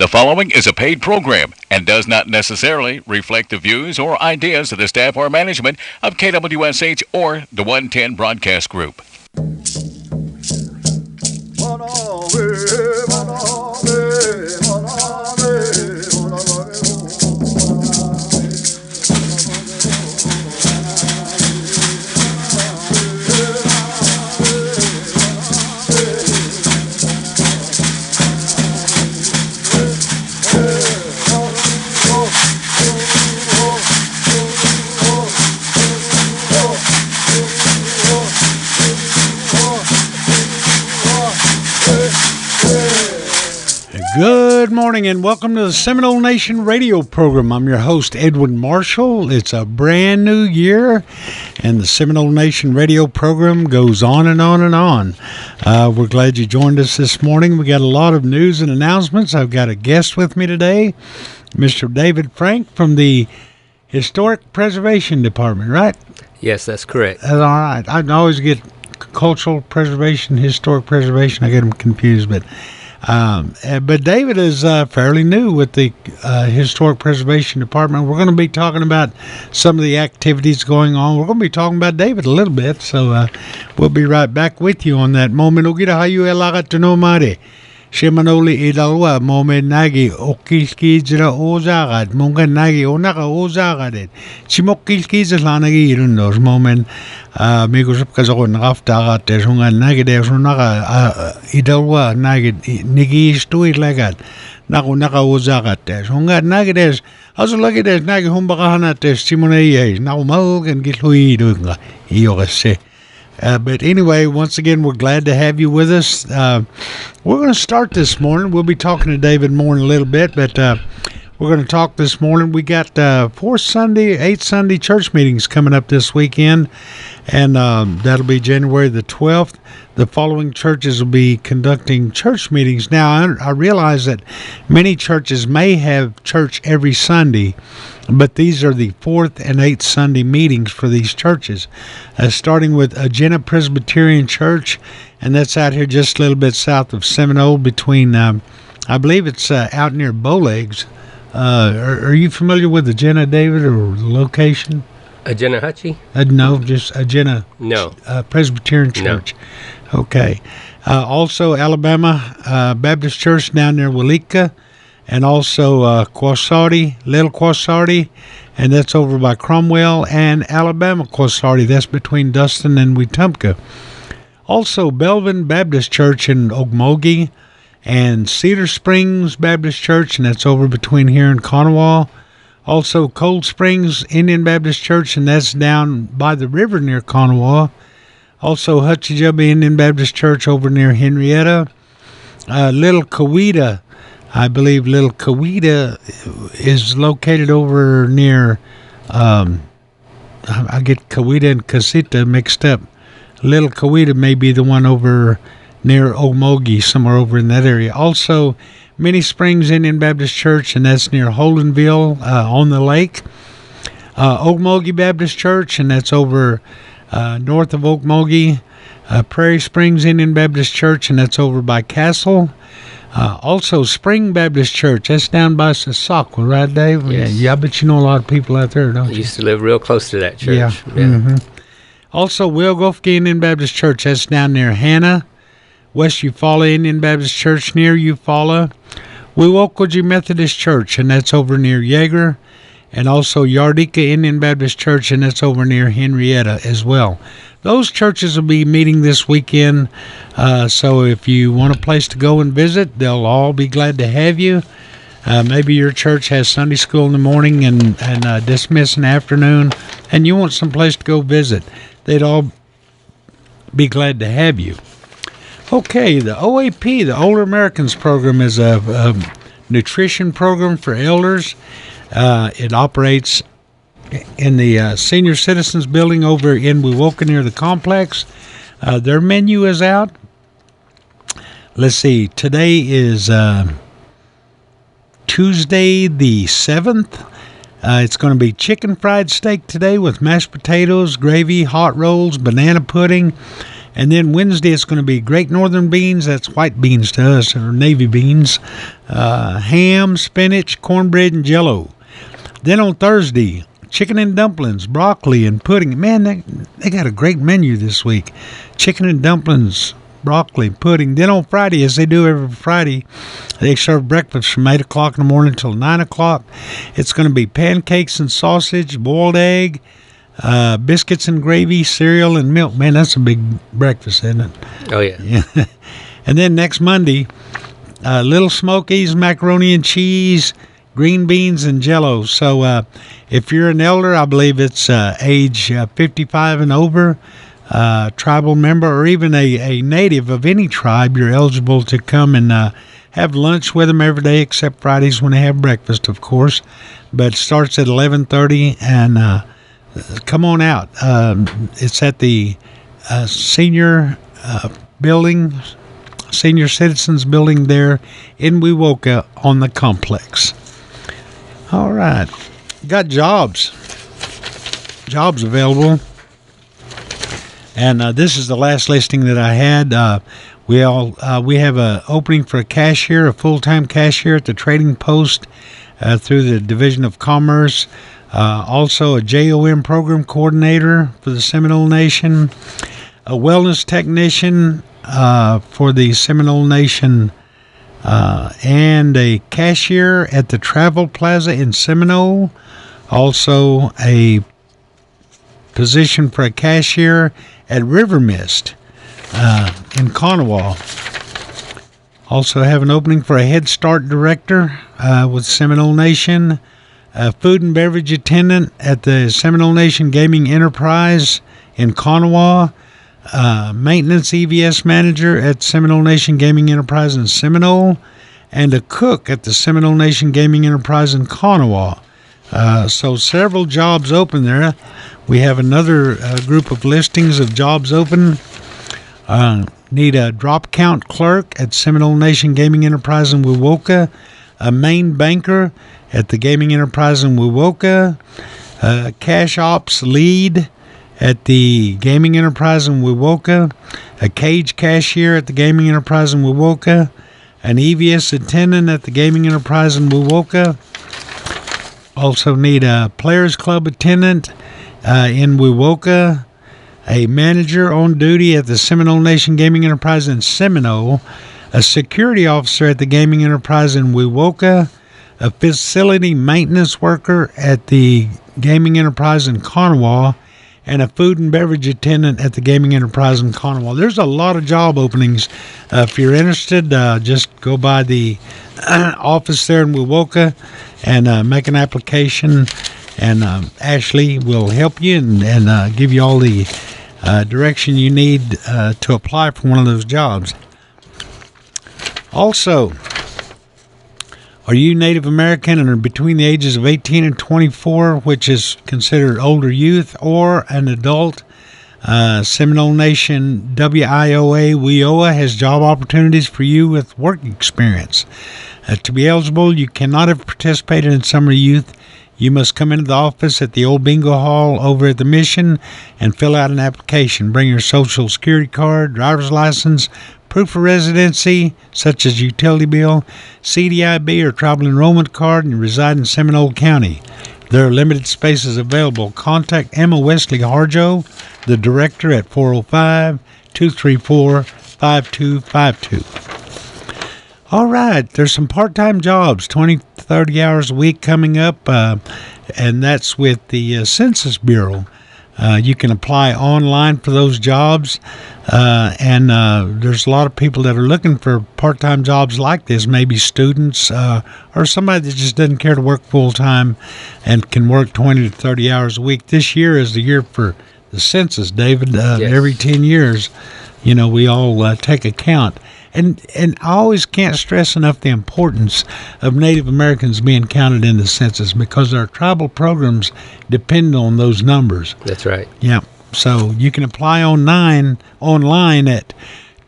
The following is a paid program and does not necessarily reflect the views or ideas of the staff or management of KWSH or the 110 Broadcast Group. Good morning and welcome to the Seminole Nation Radio Program. I'm your host, Edwin Marshall. It's a brand new year, and the Seminole Nation Radio Program goes on and on and on. We're glad you joined us this morning. We got a lot of news and announcements. I've got a guest with me today, Mr. David Frank from the Historic Preservation Department, right? Yes, that's correct. That's all right. I always get cultural preservation, historic preservation. I get them confused, but David is fairly new with the Historic Preservation Department. We're going to be talking about some of the activities going on. We're going to be talking about David a little bit, so we'll be right back with you on that. Moment ugira hayu elaga tuno mare. Seminole idalwa moment nagi okiskijra ozagad munga nagi onaka ozagadet. Chimokiskijra nagi irundos moment migos kazo naftagat tesunga nagi desunaka idalwa nagi nigi stui lagat. Naku naka ozagat tesunga nagi des also lagi des nagi humbakahana tes Simone naku malgan gilhui dunga iyogase. But anyway, once again, we're glad to have you with us. We're going to start this morning. We'll be talking to David more in a little bit, but we're going to talk this morning. We got 8 Sunday church meetings coming up this weekend, and that'll be January the 12th. The following churches will be conducting church meetings. Now, I realize that many churches may have church every Sunday, but these are the 4th and 8th Sunday meetings for these churches, starting with Agena Presbyterian Church, and that's out here just a little bit south of Seminole between, I believe it's out near Bowlegs. Are you familiar with Agena, David, or the location? Agena Hutchie? No, just Agena Presbyterian Church. No. Okay. Also, Alabama Baptist Church down near Walika, and also Quasarty, Little Quasarty, and that's over by Cromwell, and Alabama Quasarty, that's between Dustin and Wetumpka. Also, Belvin Baptist Church in Okmulgee, and Cedar Springs Baptist Church, and that's over between here and Conowal. Also, Cold Springs Indian Baptist Church, and that's down by the river near Conowal. Also, Hutchijubba Indian Baptist Church over near Henrietta. Little Coweta, I believe Little Coweta is located over near, I get Coweta and Casita mixed up. Little Coweta may be the one over near Okmulgee, somewhere over in that area. Also, Many Springs Indian Baptist Church, and that's near Holdenville on the lake. Okmulgee Baptist Church, and that's over north of Okmulgee. Prairie Springs Indian Baptist Church, and that's over by Castle. Also, Spring Baptist Church, that's down by Sassacua, right, Dave? Yes. Yeah, I bet you know a lot of people out there, don't you? I used to live real close to that church. Yeah. Mm-hmm. Also, Wilgofke Indian Baptist Church, that's down near Hannah. West Eufaula Indian Baptist Church near Eufaula. Wewokoji Methodist Church, and that's over near Yeager. And also Yardika Indian Baptist Church, and that's over near Henrietta as well. Those churches will be meeting this weekend, so if you want a place to go and visit, they'll all be glad to have you. Maybe your church has Sunday school in the morning and dismiss in the afternoon, and you want some place to go visit. They'd all be glad to have you. Okay, the OAP, the Older Americans Program, is a nutrition program for elders. It operates in the Senior Citizens Building over in Wewoka near the complex. Their menu is out. Let's see, today is Tuesday the 7th. It's going to be chicken fried steak today with mashed potatoes, gravy, hot rolls, banana pudding, And then Wednesday, it's going to be Great Northern beans. That's white beans to us, or navy beans. Ham, spinach, cornbread, and jello. Then on Thursday, chicken and dumplings, broccoli, and pudding. Man, they got a great menu this week. Chicken and dumplings, broccoli, pudding. Then on Friday, as they do every Friday, they serve breakfast from 8 o'clock in the morning until 9 o'clock. It's going to be pancakes and sausage, boiled egg, biscuits and gravy, cereal, and milk. Man, that's a big breakfast, isn't it? Oh, yeah. Yeah. And then next Monday, Little Smokies, macaroni and cheese, green beans, and jello. So if you're an elder, I believe it's age 55 and over, tribal member, or even a native of any tribe, you're eligible to come and have lunch with them every day except Fridays when they have breakfast, of course. But it starts at 11:30, and come on out. It's at the senior building, Senior Citizens Building there in Wewoka on the complex. All right. Got jobs available. And this is the last listing that I had. We have an opening for a cashier, a full-time cashier at the Trading Post through the Division of Commerce. Also a JOM program coordinator for the Seminole Nation. A wellness technician for the Seminole Nation. And a cashier at the Travel Plaza in Seminole. Also a position for a cashier at River Mist in Kanawha. Also have an opening for a Head Start director with Seminole Nation. A food and beverage attendant at the Seminole Nation Gaming Enterprise in Kanawha. Maintenance EVS manager at Seminole Nation Gaming Enterprise in Seminole, and a cook at the Seminole Nation Gaming Enterprise in Kanawha. So several jobs open there. We have another group of listings of jobs open. Need a drop count clerk at Seminole Nation Gaming Enterprise in Wewoka, a main banker at the Gaming Enterprise in Wewoka, cash ops lead at the Gaming Enterprise in Wewoka, a cage cashier at the Gaming Enterprise in Wewoka, an EVS attendant at the Gaming Enterprise in Wewoka. Also need a Players Club attendant in Wewoka, a manager on duty at the Seminole Nation Gaming Enterprise in Seminole, a security officer at the Gaming Enterprise in Wewoka, a facility maintenance worker at the Gaming Enterprise in Kanawha, and a food and beverage attendant at the Gaming Enterprise in Kanawha. There's a lot of job openings. If you're interested, just go by the office there in Wewoka and make an application, and Ashley will help you and give you all the direction you need to apply for one of those jobs. Also, are you Native American and are between the ages of 18 and 24, which is considered older youth, or an adult? Seminole Nation WIOA has job opportunities for you with work experience. To be eligible, you cannot have participated in summer youth. You must come into the office at the old bingo hall over at the Mission and fill out an application. Bring your social security card, driver's license, proof of residency, such as utility bill, CDIB, or tribal enrollment card, and you reside in Seminole County. There are limited spaces available. Contact Emma Wesley Harjo, the director, at 405-234-5252. All right, there's some part-time jobs, 20, 30 hours a week coming up, and that's with the Census Bureau. You can apply online for those jobs, and there's a lot of people that are looking for part-time jobs like this, maybe students or somebody that just doesn't care to work full-time and can work 20 to 30 hours a week. This year is the year for the census, David. Yes. Every 10 years, we all take account. And I always can't stress enough the importance of Native Americans being counted in the census, because our tribal programs depend on those numbers. That's right. Yeah. So you can apply online at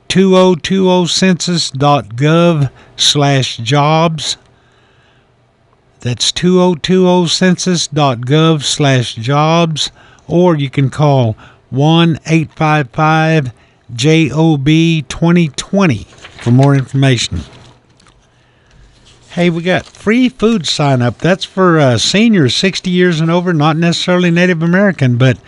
2020census.gov/jobs. That's 2020census.gov/jobs, or you can call 1-855 JOB2020 for more information. Hey, we got free food sign up. That's for seniors 60 years and over, not necessarily Native American, but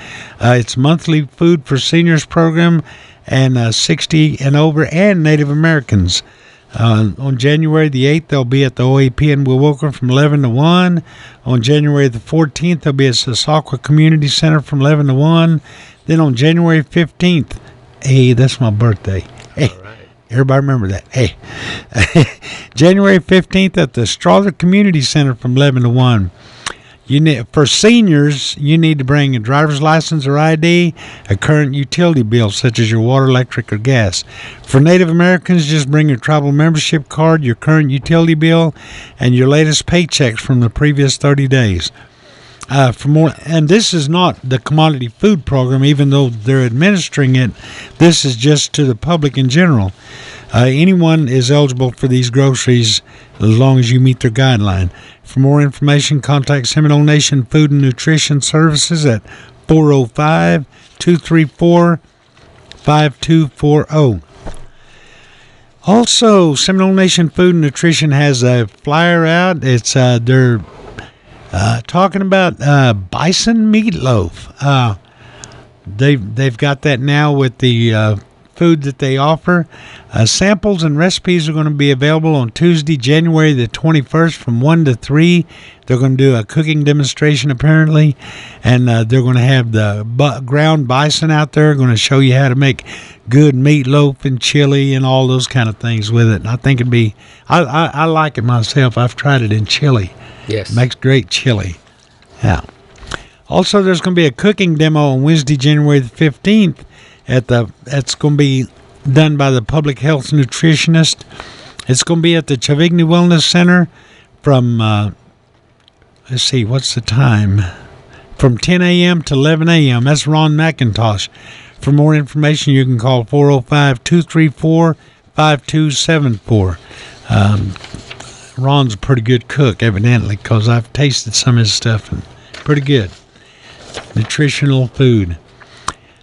it's monthly food for seniors program and 60 and over and Native Americans. On January the 8th, they'll be at the OAP in Wewoka from 11 to 1. On January the 14th, they'll be at Sasakwa Community Center from 11 to 1. Then on January 15th, hey, that's my birthday. Hey, all right. Everybody remember that. Hey, January 15th at the Strother Community Center from 11 to 1. For seniors, you need to bring a driver's license or ID, a current utility bill such as your water, electric, or gas. For Native Americans, just bring your tribal membership card, your current utility bill, and your latest paychecks from the previous 30 days. For more, and this is not the commodity food program, even though they're administering it. This is just to the public in general. Anyone is eligible for these groceries as long as you meet their guideline. For more information, contact Seminole Nation Food and Nutrition Services at 405-234-5240. Also, Seminole Nation Food and Nutrition has a flyer out. It's they're talking about bison meatloaf. They've got that now with the food that they offer. Samples and recipes are going to be available on Tuesday, January the 21st from 1 to 3. They're going to do a cooking demonstration apparently, and they're going to have the ground bison out there, going to show you how to make good meatloaf and chili and all those kind of things with it. And I think it'd be, I like it myself. I've tried it in chili. Yes. Makes great chili. Yeah. Also, there's going to be a cooking demo on Wednesday, January the 15th. It's going to be done by the public health nutritionist. It's going to be at the Chavigny Wellness Center from, let's see, what's the time? From 10 a.m. to 11 a.m. That's Ron McIntosh. For more information, you can call 405-234-5274. Ron's a pretty good cook, evidently, because I've tasted some of his stuff, and pretty good. Nutritional food.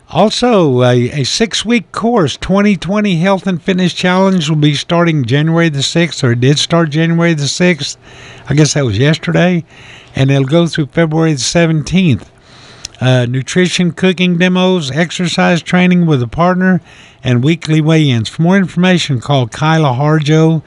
Also, a 6-week course, 2020 Health and Fitness Challenge, will be starting January the 6th, or it did start January the 6th. I guess that was yesterday. And it'll go through February the 17th. Nutrition, cooking demos, exercise training with a partner, and weekly weigh-ins. For more information, call Kyla Harjo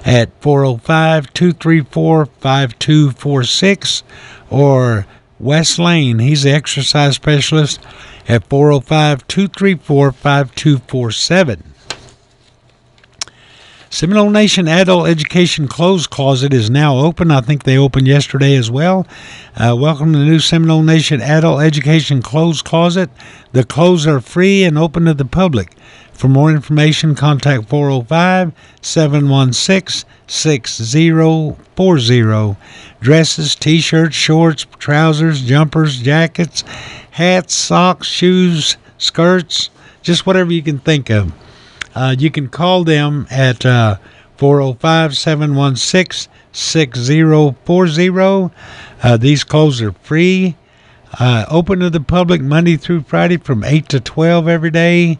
at 405-234-5246 or Wes Lane, he's the exercise specialist, at 405-234-5247. Seminole Nation Adult Education Clothes Closet is now open. I think they opened yesterday as well. Welcome to the new Seminole Nation Adult Education Clothes Closet. The clothes are free and open to the public. For more information, contact 405-716-6040. Dresses, t-shirts, shorts, trousers, jumpers, jackets, hats, socks, shoes, skirts, just whatever you can think of. You can call them at 405-716-6040. These clothes are free, open to the public Monday through Friday from 8 to 12 every day,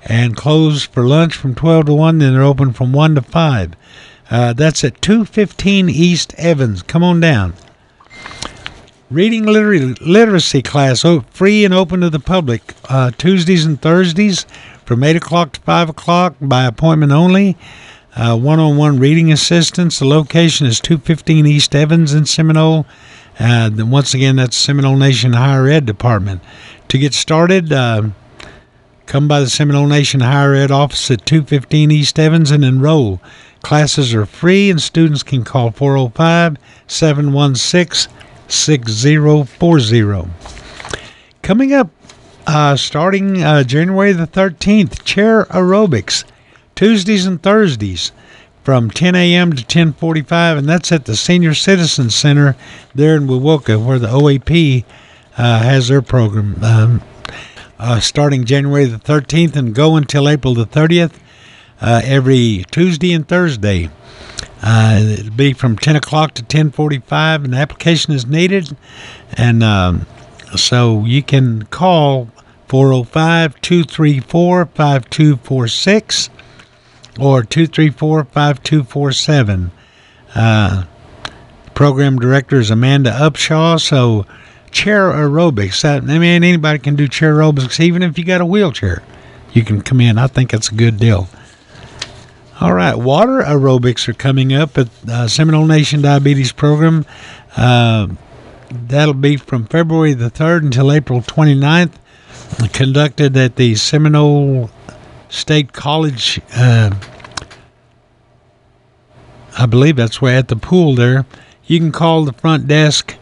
and closed for lunch from 12 to 1. Then they're open from 1 to 5. That's at 215 East Evans. Come on down. Reading literacy class, free and open to the public, Tuesdays and Thursdays from 8 o'clock to 5 o'clock by appointment only. One-on-one reading assistance. The location is 215 East Evans in Seminole. Then once again, that's Seminole Nation Higher Ed Department. To get started, come by the Seminole Nation Higher Ed office at 215 East Evans and enroll. Classes are free and students can call 405-716-6040. Coming up, starting January the 13th, chair aerobics, Tuesdays and Thursdays from 10 a.m. to 10:45, and that's at the Senior Citizen Center there in Wewoka, where the OAP has their program. Starting January the 13th and go until April the 30th, every Tuesday and Thursday. It'll be from 10 o'clock to 10:45, and the application is needed. And so you can call 405-234-5246 or 234-5247. Program director is Amanda Upshaw. So chair aerobics, anybody can do chair aerobics, even if you got a wheelchair. You can come in. I think it's a good deal. All right, water aerobics are coming up at Seminole Nation Diabetes Program. That'll be from February the 3rd until April 29th, conducted at the Seminole State College. I believe that's where at the pool there. You can call the front desk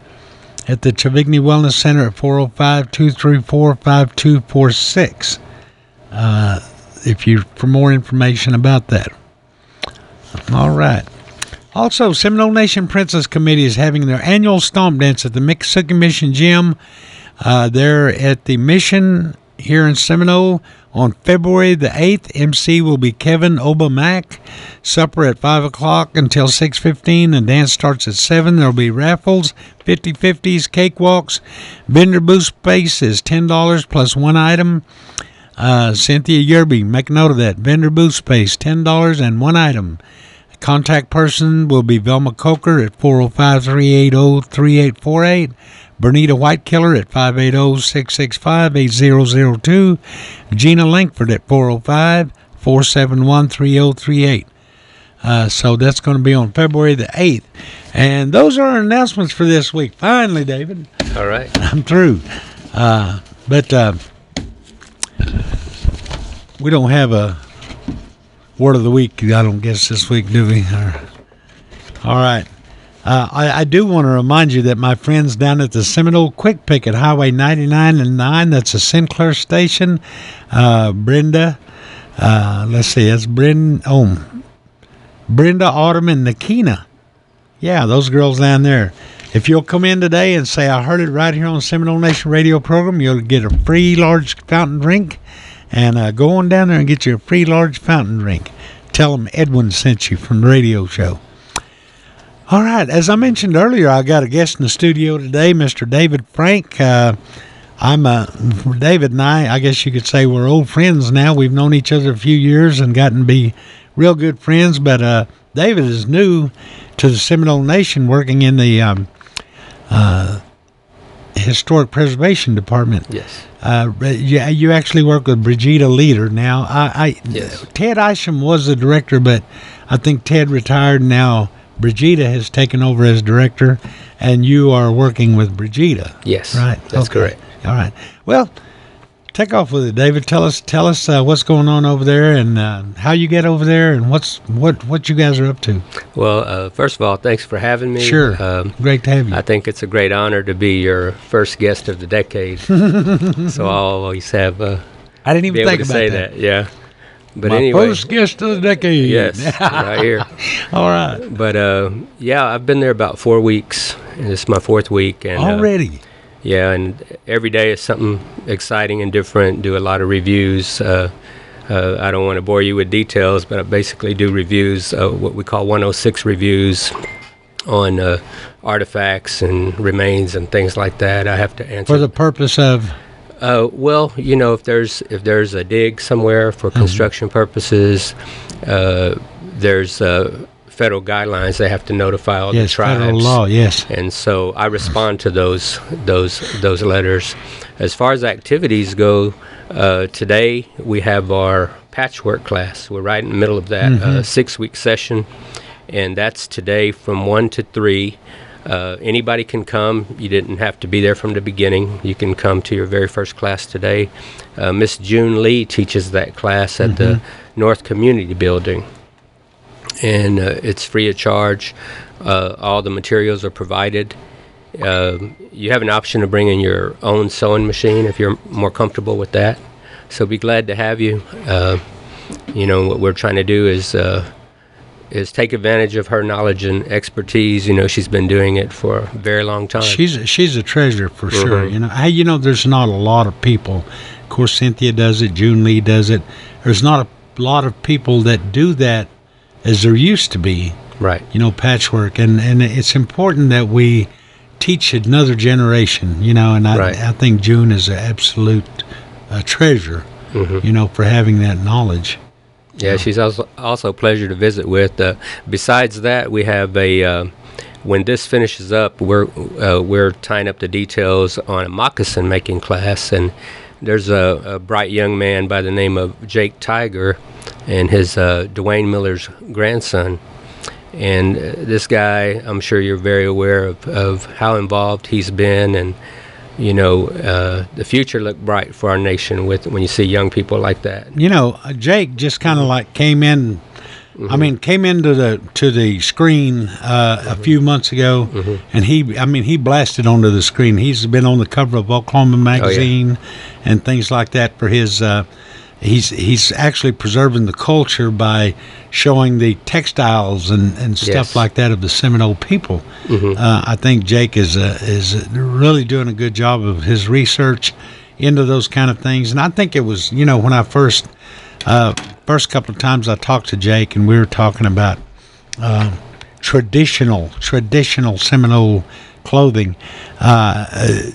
at the Chavigny Wellness Center at 405-234-5246 for more information about that. All right. Also, Seminole Nation Princess Committee is having their annual stomp dance at the Mississippi Mission Gym. They're at the Mission here in Seminole on February the 8th. MC will be Kevin Obamack. Supper at 5 o'clock until 6:15. The dance starts at 7. There will be raffles, 50/50s, cakewalks. Vendor booth space is $10 plus one item. Cynthia Yerby, make note of that. Vendor booth space, $10 and one item. Contact person will be Velma Coker at 405-380-3848. Bernita Whitekiller at 580-665-8002. Gina Langford at 405-471-3038. So that's going to be on February the 8th. And those are our announcements for this week. Finally, David. All right. I'm through. But we don't have a word of the week, I don't guess, this week, do we? All right. I do want to remind you that my friends down at the Seminole Quick Pick at Highway 99 and 9, that's a Sinclair station. Brenda, let's see, that's Brenda, Autumn, and Nakina. Yeah, those girls down there. If you'll come in today and say, I heard it right here on Seminole Nation Radio Program, you'll get a free large fountain drink. And go on down there and get you a free large fountain drink. Tell them Edwin sent you from the radio show. All right, as I mentioned earlier, I got a guest in the studio today, Mr. David Frank. David and I guess you could say we're old friends now. We've known each other a few years and gotten to be real good friends. But David is new to the Seminole Nation, working in the Historic Preservation Department. Yes. You actually work with Brigida Leader now. Yes. Ted Isham was the director, but I think Ted retired. Now Brigida has taken over as director, and you are working with Brigida. Yes. Right. That's correct. All right. Well, take off with it, David. Tell us what's going on over there, and how you get over there, and what you guys are up to. Well, first of all, thanks for having me. Sure. Great to have you. I think it's a great honor to be your first guest of the decade. So I'll always have. I didn't even think about say that. Yeah. But My anyway, first guest of the decade. Yes, right here. All right. But yeah, I've been there about 4 weeks, and this is my 4th week. And already. Yeah, and every day is something exciting and different. Do a lot of reviews. I don't want to bore you with details, but I basically do reviews, what we call 106 reviews on artifacts and remains and things like that. I have to answer. For the purpose of? Well, if there's a dig somewhere for construction purposes, there's federal guidelines. They have to notify all the tribes. Federal law, yes. And so I respond to those letters. As far as activities go, today we have our patchwork class. We're right in the middle of that 6-week session, and that's today from 1 to 3. Anybody can come. You didn't have to be there from the beginning. You can come to your very first class today. Miss June Lee teaches that class at the North Community Building, and it's free of charge. All the materials are provided. You have an option to bring in your own sewing machine if you're more comfortable with that. So be glad to have you. What we're trying to do is take advantage of her knowledge and expertise. She's been doing it for a very long time. She's a treasure for sure. There's not a lot of people. Of course, Cynthia does it. June Lee does it. There's not a lot of people that do that as there used to be. Right. Patchwork, and it's important that we teach another generation. And I think June is an absolute a treasure, for having that knowledge. Yeah, she's also a pleasure to visit with. Besides that, we have when this finishes up, we're tying up the details on a moccasin making class, and there's a bright young man by the name of Jake Tiger, and his Dwayne Miller's grandson. And this guy, I'm sure you're very aware of how involved he's been, and the future looked bright for our nation when you see young people like that. Jake just kind of like came in. Came into the screen a few months ago, and he blasted onto the screen. He's been on the cover of Oklahoma Magazine and things like that for his. He's actually preserving the culture by showing the textiles and stuff like that of the Seminole people. I think Jake is really doing a good job of his research into those kind of things, and I think it was when I first couple of times I talked to Jake, and we were talking about traditional Seminole clothing.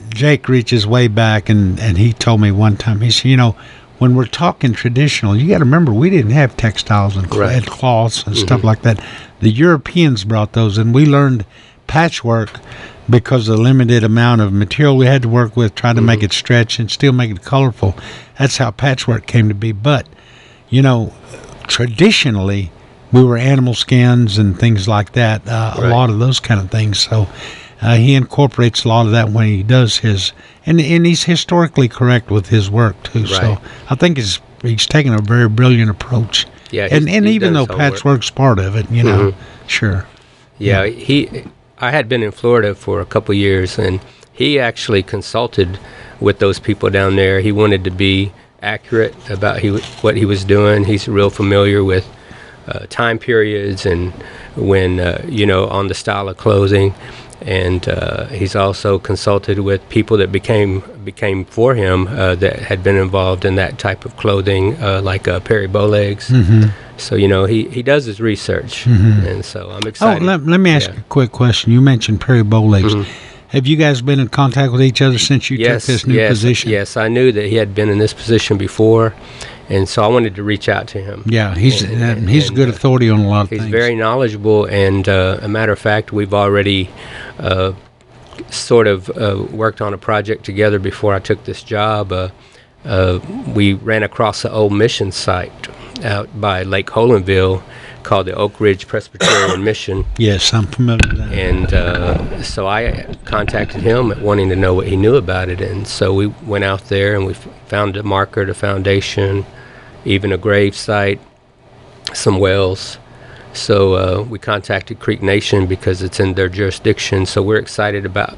Jake reaches way back, and he told me one time, he said, when we're talking traditional, you got to remember we didn't have textiles and cloths and stuff like that. The Europeans brought those, and we learned patchwork because of the limited amount of material we had to work with, trying to make it stretch and still make it colorful. That's how patchwork came to be. But traditionally, we were animal skins and things like that, a lot of those kind of things. So he incorporates a lot of that when he does his, and he's historically correct with his work too. Right. So I think he's taking a very brilliant approach. Yeah, and even though patchwork's part of it, sure. Yeah, I had been in Florida for a couple years, and he actually consulted with those people down there. He wanted to be accurate about what he was doing. He's real familiar with time periods and when on the style of clothing, and he's also consulted with people that became for him that had been involved in that type of clothing, like Perry Bowlegs. So he does his research, and so I'm excited. Let me ask you a quick question. You mentioned Perry Bowlegs. Have you guys been in contact with each other since you took this new position? Yes, I knew that he had been in this position before, and so I wanted to reach out to him. Yeah, he's a good authority on a lot of things. He's very knowledgeable, and a matter of fact, we've already sort of worked on a project together before I took this job. We ran across the old mission site out by Lake Holenville called the Oak Ridge Presbyterian Mission. Yes, I'm familiar with that. And so I contacted him wanting to know what he knew about it. And so we went out there and we found a marker, the foundation, even a grave site, some wells. So we contacted Creek Nation because it's in their jurisdiction. So we're excited about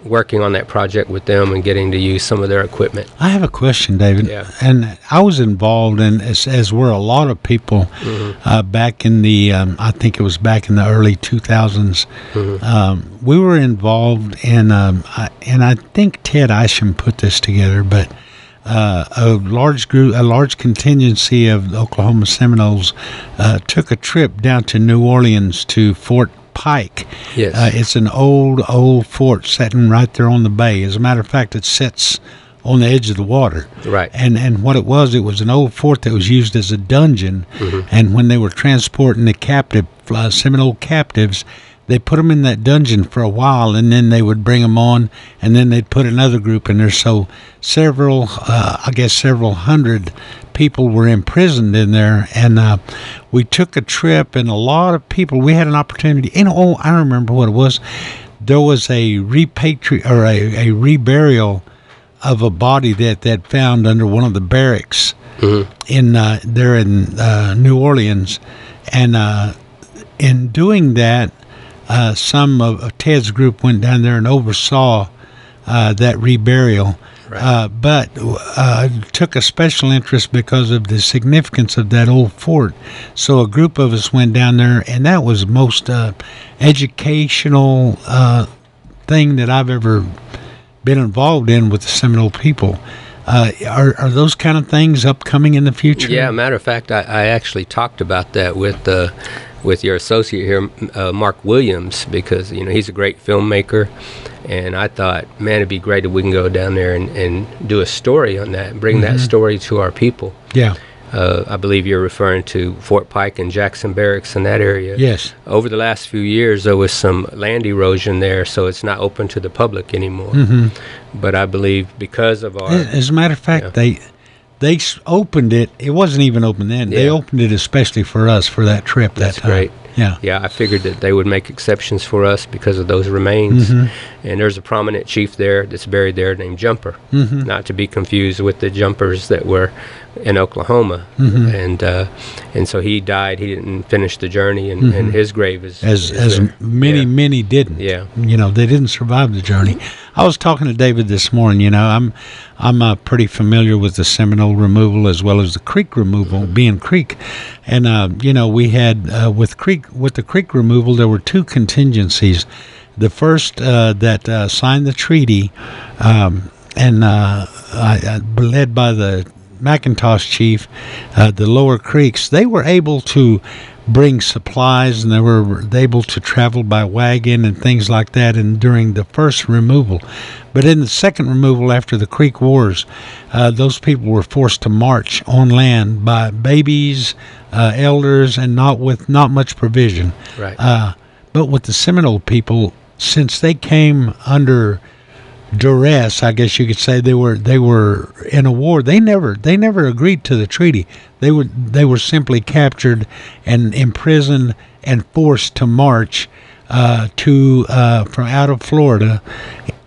working on that project with them and getting to use some of their equipment. I have a question, David. Yeah. And I was involved in, as were a lot of people, back in the, I think it was back in the early 2000s. We were involved in, and I think Ted Isham put this together, but a large contingency of the Oklahoma Seminoles took a trip down to New Orleans to Fort Pike. Yes. It's an old fort sitting right there on the bay. As a matter of fact, it sits on the edge of the water. Right. And what it was an old fort that was used as a dungeon. And when they were transporting the Seminole captives, they put them in that dungeon for a while, and then they would bring them on, and then they'd put another group in there. So several hundred people were imprisoned in there, and we took a trip, and a lot of people, we had an opportunity, I remember what it was. There was a a reburial of a body that found under one of the barracks in New Orleans, and in doing that, some of Ted's group went down there and oversaw that reburial. Right. But took a special interest because of the significance of that old fort. So a group of us went down there, and that was most educational thing that I've ever been involved in with the Seminole people. Are those kind of things upcoming in the future? Yeah, matter of fact, I actually talked about that with with your associate here, Mark Williams, because he's a great filmmaker, and I thought, man, it'd be great if we can go down there and do a story on that and bring that story to our people. Yeah. I believe you're referring to Fort Pike and Jackson Barracks in that area. Yes. Over the last few years, there was some land erosion there, so it's not open to the public anymore. But I believe because of our... As a matter of fact, they opened it. It wasn't even open then. They opened it especially for us for that trip that time. Great. Yeah. Yeah, I figured that they would make exceptions for us because of those remains. And there's a prominent chief there that's buried there named Jumper, not to be confused with the jumpers that were in Oklahoma. And so he died. He didn't finish the journey, and his grave is as many didn't. Yeah. They didn't survive the journey. I was talking to David this morning. I'm pretty familiar with the Seminole removal as well as the creek removal, being creek, and we had with the creek removal there were two contingencies. The first that signed the treaty, led by the McIntosh chief, the lower creeks, they were able to bring supplies, and they were able to travel by wagon and things like that. And during the first removal, but in the second removal after the Creek Wars, those people were forced to march on land by babies, elders, and not much provision. Right. But with the Seminole people, since they came under duress, I guess you could say, they were in a war. They never agreed to the treaty. They were simply captured and imprisoned and forced to march from out of Florida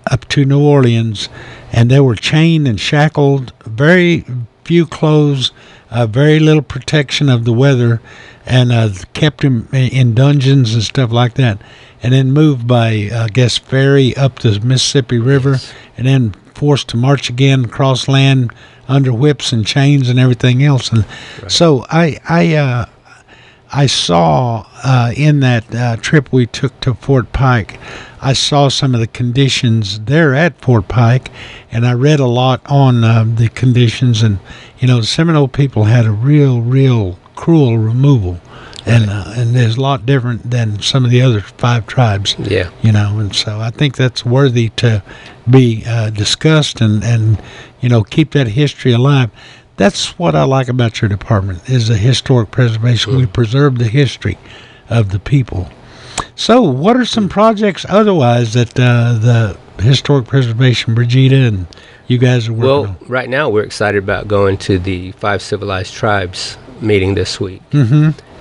up to New Orleans, and they were chained and shackled, very few clothes, very little protection of the weather, and kept in dungeons and stuff like that. And then moved by, I guess, ferry up the Mississippi River, and then forced to march again across land under whips and chains and everything else. And so I saw in that trip we took to Fort Pike, I saw some of the conditions there at Fort Pike, and I read a lot on the conditions. And the Seminole people had a real cruel removal. And there's a lot different than some of the other 5 tribes. Yeah. And so I think that's worthy to be discussed and keep that history alive. That's what I like about your department, is the historic preservation. We preserve the history of the people. So what are some projects otherwise that the historic preservation, Brigida, and you guys are working on? Well, right now we're excited about going to the 5 Civilized Tribes meeting this week.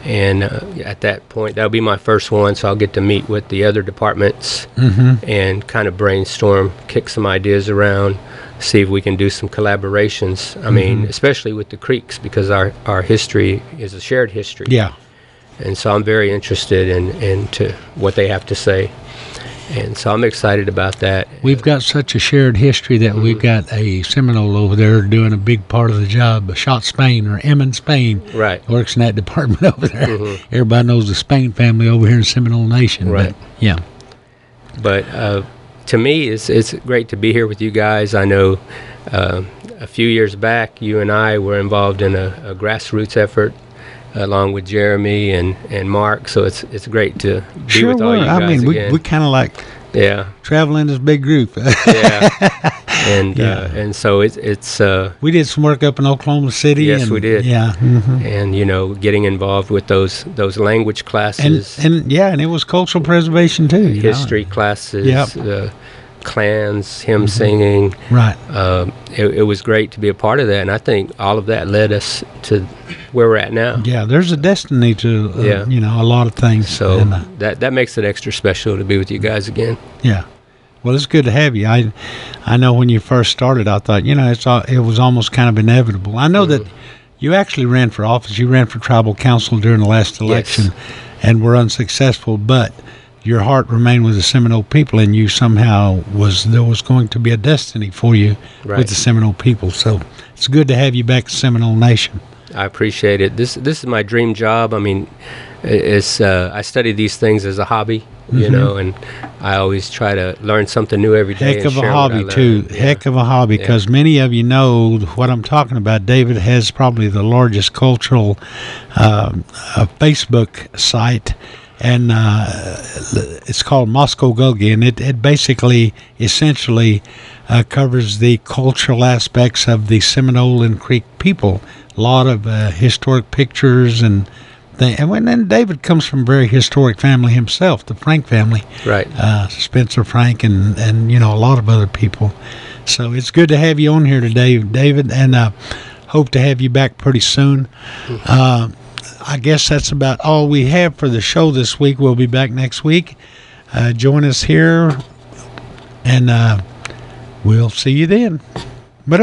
And at that point, that'll be my first one, so I'll get to meet with the other departments and kind of brainstorm, kick some ideas around, see if we can do some collaborations. I mean, especially with the creeks, because our history is a shared history. Yeah. And so I'm very interested in what they have to say. And so I'm excited about that. We've got such a shared history that we've got a Seminole over there doing a big part of the job. Shot Spain, or Emmon Spain, works in that department over there. Everybody knows the Spain family over here in Seminole Nation. Right. But, yeah. But to me, it's great to be here with you guys. I know a few years back, you and I were involved in a grassroots effort along with Jeremy and Mark, so it's great to be with all you guys. I mean, we kind of like traveling this big group. And so it's we did some work up in Oklahoma City. Yes, we did. Yeah, and getting involved with those language classes, and it was cultural preservation too. History classes. Clans, hymn singing. Right. It was great to be a part of that, and I think all of that led us to where we're at now. Yeah, there's a destiny to a lot of things. So that makes it extra special to be with you guys again. Yeah. Well, it's good to have you. I know when you first started, I thought it was almost kind of inevitable. I know that you actually ran for office. You ran for tribal council during the last election, and were unsuccessful, but your heart remained with the Seminole people, and you somehow there was going to be a destiny for you with the Seminole people. So it's good to have you back to Seminole Nation. I appreciate it. This is my dream job. I mean, I study these things as a hobby, you know, and I always try to learn something new every day. Heck of a hobby, too. Heck of a hobby, because many of you know what I'm talking about. David has probably the largest cultural Facebook site, and it's called Moscow Gulgi, and it basically, essentially, covers the cultural aspects of the Seminole and Creek people. A lot of historic pictures and then David comes from a very historic family himself, the Frank family. Right. Spencer Frank and a lot of other people. So it's good to have you on here today, David, and hope to have you back pretty soon. I guess that's about all we have for the show this week. We'll be back next week. Join us here, and we'll see you then. But